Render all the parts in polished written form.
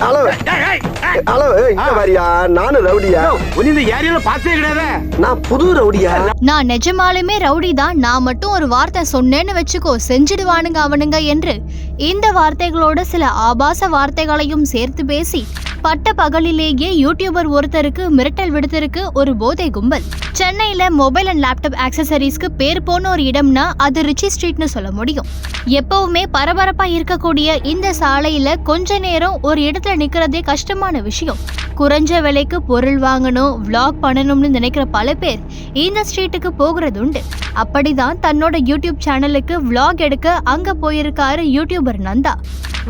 Hello hello, இங்க வரியா? நானும் ரவுடியா? இந்த ஏரியால பாத்தே கிடையாது. நான் புது ரவுடியா? நான் நிஜமாலுமே ரவுடி தான். நான் மட்டும் ஒரு வார்த்தை சொன்னேன்னு வச்சுக்கோ, செஞ்சிடுவானுங்க அவனுங்க என்று இந்த வார்த்தைகளோட சில ஆபாச வார்த்தைகளையும் சேர்த்து பேசி பட்ட பகலிலேயே யூடியூபர் ஒருத்தருக்கு மிரட்டல் விடுத்திருக்கு ஒரு போதை கும்பல். சென்னையில மொபைல் அண்ட் லேப்டாப் ஆக்சசரிஸ்க்கு பேர் போன ஒரு இடம்னா அது ரிச்சி ஸ்ட்ரீட்னு சொல்ல முடியும். எப்பவுமே பரபரப்பா இருக்கக்கூடிய இந்த சாலையில கொஞ்ச நேரம் ஒரு இடத்துல நிக்கிறதே கஷ்டமான விஷயம். குறைஞ்ச விலைக்கு பொருள் வாங்கணும், விளாக் பண்ணணும்னு நினைக்கிற பல பேர் இந்த ஸ்ட்ரீட்டுக்கு போகிறது உண்டு. அப்படிதான் தன்னோட யூடியூப் சேனலுக்கு விளாக் எடுக்க அங்க போயிருக்காரு யூடியூபர் நந்தா.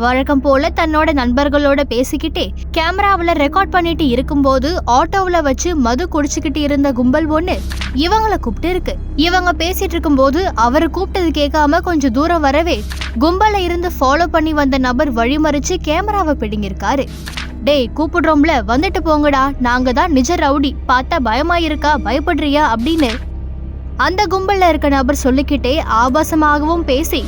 வழக்கம் போல தன்னோட நண்பர்களோட பேசிக்கிட்டே கேமராவில் ரெக்கார்ட் பண்ணிட்டு இருக்கும்போது ஆட்டோவில் வச்சு மது குடிச்சுக்கிட்டு இருந்த கும்பல் ஒண்ணு இவங்களை கூப்பிட்டு இருக்கு. இவங்க பேசிட்டு இருக்கும்போது அவரு கூப்பிட்டது கேட்காம கொஞ்சம் தூரம் வரவே கும்பல இருந்து ஃபாலோ பண்ணி வந்த நபர் வழிமறிச்சு கேமராவை பிடிங்கிருக்காரு. டேய் கூப்பிடுறோம்ல, வந்துட்டு போங்கடா, நாங்க தான் நிஜ ரவுடி, பார்த்தா பயமா இருக்கா, பயப்படுறியா அப்படின்னு அந்த கும்பல்ல இருக்க நபர் சொல்லிக்கிட்டே ஆபாசமாகவும் பேசி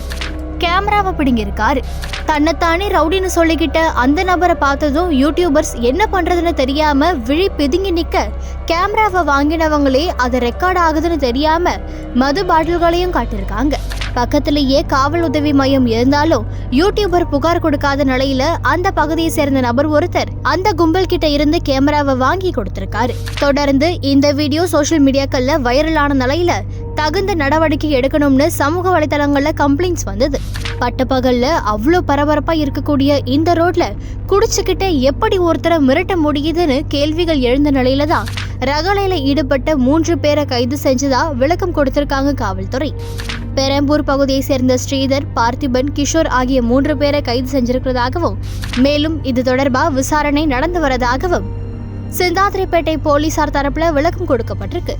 கேமராவை பிடிங்கிருக்காரு. தன்னைத்தானே ரவுடின்னு சொல்லிக்கிட்ட அந்த நபரை பார்த்ததும் யூடியூபர்ஸ் என்ன பண்றதுன்னு தெரியாம விழி பிதுங்கி நிக்க கேமராவை வாங்கினவங்களே அது ரெக்கார்ட் ஆகுதுன்னு தெரியாம மது பாட்டில்களையும் காட்டிருக்காங்க. பக்கத்திலேயே காவல் உதவி மையம் இருந்தாலும் யூடியூபர் புகார் கொடுக்காத நிலையில அந்த பகுதியை சேர்ந்த நபர் ஒருத்தர் அந்த கும்பல் கிட்ட இருந்து கேமராவை வாங்கி கொடுத்திருக்காரு. தொடர்ந்து இந்த வீடியோ சோசியல் மீடியாக்கள்ல வைரலான நிலையில தகுந்த நடவடிக்கை எடுக்கணும்னு சமூக வலைதளங்கள்ல கம்ப்ளைண்ட்ஸ் வந்தது. பட்டப்பகல்ல அவ்வளோ பரபரப்பா இருக்கக்கூடிய இந்த ரோட்ல குடிச்சுக்கிட்ட எப்படி ஒருத்தரை மிரட்ட முடியுதுன்னு கேள்விகள் எழுந்த நிலையில தான் ரகளையில ஈடுபட்ட 3 பேரை கைது செஞ்சதா விளக்கம் கொடுத்திருக்காங்க காவல்துறை. பெரம்பூர் பகுதியை சேர்ந்த ஸ்ரீதர், பார்த்திபன், கிஷோர் ஆகிய 3 பேரை கைது செஞ்சிருக்கிறதாகவும் மேலும் இது தொடர்பா விசாரணை நடந்து வரதாகவும் சிந்தாதிரிப்பேட்டை போலீசார் தரப்புல விளக்கம் கொடுக்கப்பட்டிருக்கு.